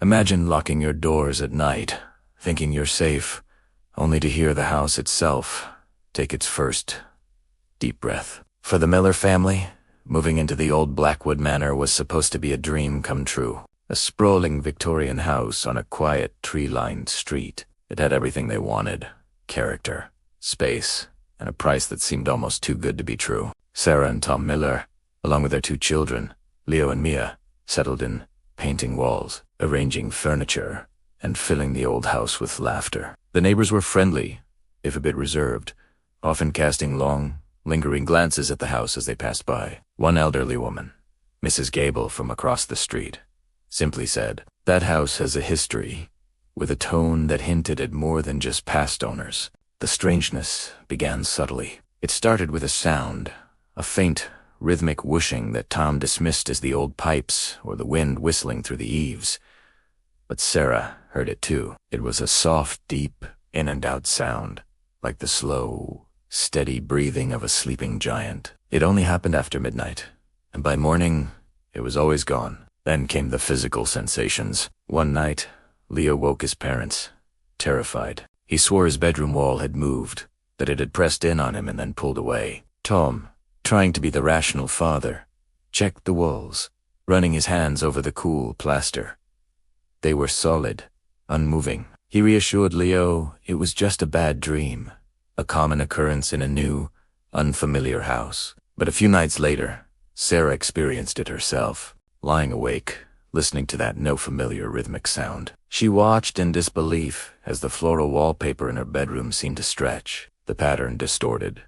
Imagine locking your doors at night, thinking you're safe, only to hear the house itself take its first deep breath. For the Miller family, moving into the old Blackwood Manor was supposed to be a dream come true. A sprawling Victorian house on a quiet, tree-lined street. It had everything they wanted: character, space, and a price that seemed almost too good to be true. Sarah and Tom Miller, along with their 2 children, Leo and Mia, settled in, painting walls, arranging furniture, and filling the old house with laughter. The neighbors were friendly, if a bit reserved, often casting long, lingering glances at the house as they passed by. One elderly woman, Mrs. Gable from across the street, simply said, "That house has a history," with a tone that hinted at more than just past owners. The strangeness began subtly. It started with a sound, a faint, rhythmic whooshing that Tom dismissed as the old pipes or the wind whistling through the eaves. But Sarah heard it too. It was a soft, deep, in-and-out sound, like the slow, steady breathing of a sleeping giant. It only happened after midnight, and by morning, it was always gone. Then came the physical sensations. One night, Leo woke his parents, terrified. He swore his bedroom wall had moved, that it had pressed in on him and then pulled away. Tom, trying to be the rational father, checked the walls, running his hands over the cool plaster. They were solid, unmoving. He reassured Leo it was just a bad dream, a common occurrence in a new, unfamiliar house. But a few nights later, Sarah experienced it herself, lying awake, listening to that no-familiar rhythmic sound. She watched in disbelief as the floral wallpaper in her bedroom seemed to stretch, the pattern distorted,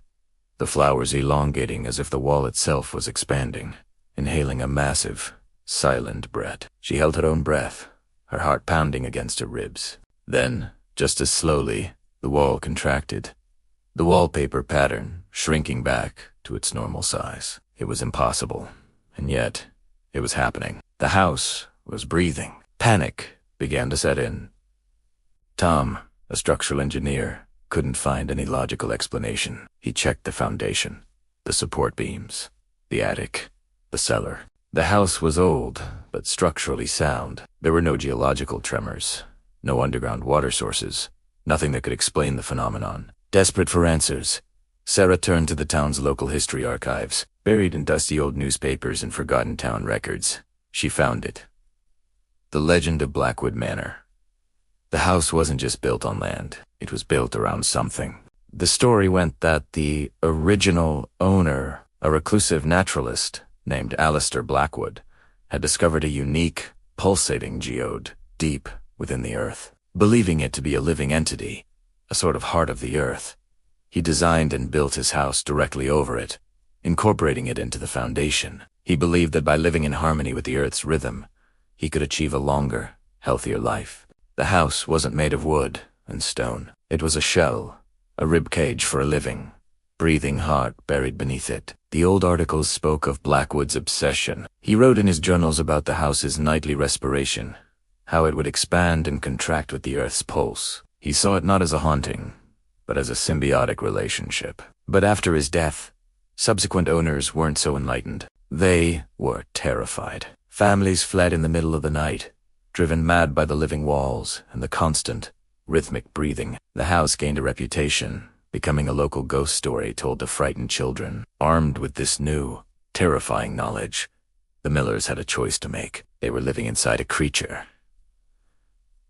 the flowers elongating as if the wall itself was expanding, inhaling a massive, silent breath. She held her own breath, her heart pounding against her ribs. Then, just as slowly, the wall contracted, the wallpaper pattern shrinking back to its normal size. It was impossible, and yet it was happening. The house was breathing. Panic began to set in. Tom, a structural engineer, couldn't find any logical explanation. He checked the foundation, the support beams, the attic, the cellar. The house was old, but structurally sound. There were no geological tremors, no underground water sources, nothing that could explain the phenomenon. Desperate for answers, Sarah turned to the town's local history archives, buried in dusty old newspapers and forgotten town records. She found it. The legend of Blackwood Manor. The house wasn't just built on land, it was built around something. The story went that the original owner, a reclusive naturalist named Alistair Blackwood, had discovered a unique, pulsating geode deep within the earth. Believing it to be a living entity, a sort of heart of the earth, he designed and built his house directly over it, incorporating it into the foundation. He believed that by living in harmony with the earth's rhythm, he could achieve a longer, healthier life. The house wasn't made of wood and stone. It was a shell, a rib cage for a living, breathing heart buried beneath it. The old articles spoke of Blackwood's obsession. He wrote in his journals about the house's nightly respiration, how it would expand and contract with the earth's pulse. He saw it not as a haunting, but as a symbiotic relationship. But after his death, subsequent owners weren't so enlightened. They were terrified. Families fled in the middle of the night, driven mad by the living walls and the constant, rhythmic breathing. The house gained a reputation, becoming a local ghost story told to frightened children. Armed with this new, terrifying knowledge, the Millers had a choice to make. They were living inside a creature.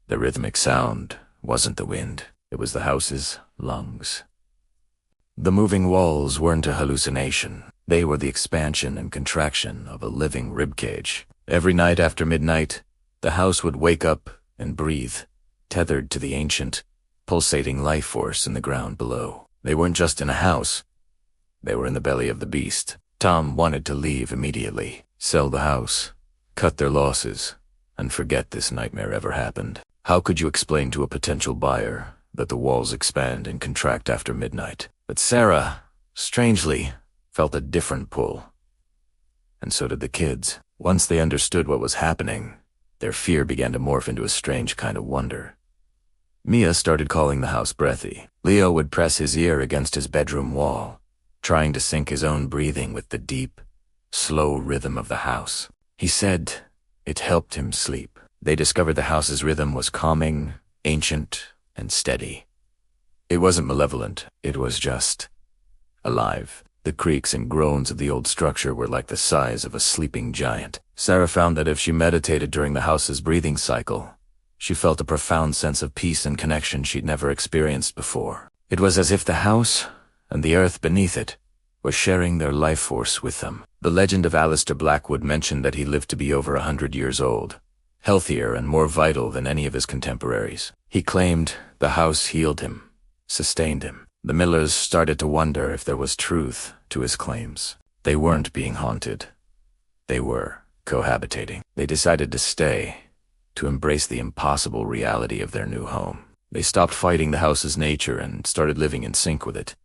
The rhythmic sound wasn't the wind, it was the house's lungs. The moving walls weren't a hallucination. They were the expansion and contraction of a living ribcage. Every night after midnight, the house would wake up and breathe, tethered to the ancient, pulsating life force in the ground below. They weren't just in a house. They were in the belly of the beast. Tom wanted to leave immediately, sell the house, cut their losses, and forget this nightmare ever happened. How could you explain to a potential buyer that the walls expand and contract after midnight? But Sarah, strangely, felt a different pull. And so did the kids. Once they understood what was happening, their fear began to morph into a strange kind of wonder. Mia started calling the house breathy. Leo would press his ear against his bedroom wall, trying to sync his own breathing with the deep, slow rhythm of the house. He said it helped him sleep. They discovered the house's rhythm was calming, ancient, and steady. It wasn't malevolent, it was just alive. The creaks and groans of the old structure were like the sighs of a sleeping giant. Sarah found that if she meditated during the house's breathing cycle, she felt a profound sense of peace and connection she'd never experienced before. It was as if the house, and the earth beneath it, were sharing their life force with them. The legend of Alistair Blackwood mentioned that he lived to be over 100 years old, healthier and more vital than any of his contemporaries. He claimed the house healed him, sustained him. The Millers started to wonder if there was truth to his claims. They weren't being haunted. They were cohabitating. They decided to stay, to embrace the impossible reality of their new home. They stopped fighting the house's nature and started living in sync with it.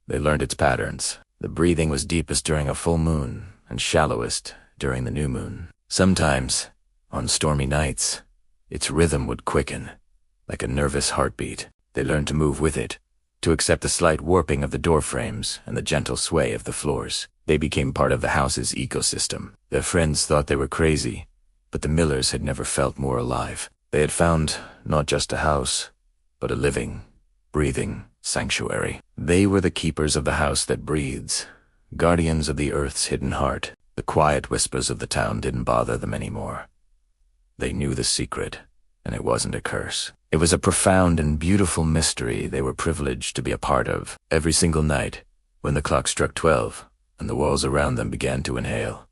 They learned its patterns. The breathing was deepest during a full moon and shallowest during the new moon. Sometimes, on stormy nights, its rhythm would quicken, like a nervous heartbeat. They learned to move with it, to accept the slight warping of the door frames and the gentle sway of the floors. They became part of the house's ecosystem. Their friends thought they were crazy, but the Millers had never felt more alive. They had found not just a house, but a living, breathing sanctuary. They were the keepers of the house that breathes, guardians of the earth's hidden heart. The quiet whispers of the town didn't bother them anymore. They knew the secret, and it wasn't a curse. It was a profound and beautiful mystery they were privileged to be a part of. Every single night, when the clock struck 12 and the walls around them began to inhale.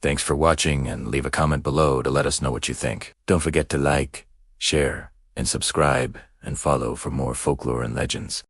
Thanks for watching, and leave a comment below to let us know what you think. Don't forget to like, share, and subscribe, and follow for more folklore and legends.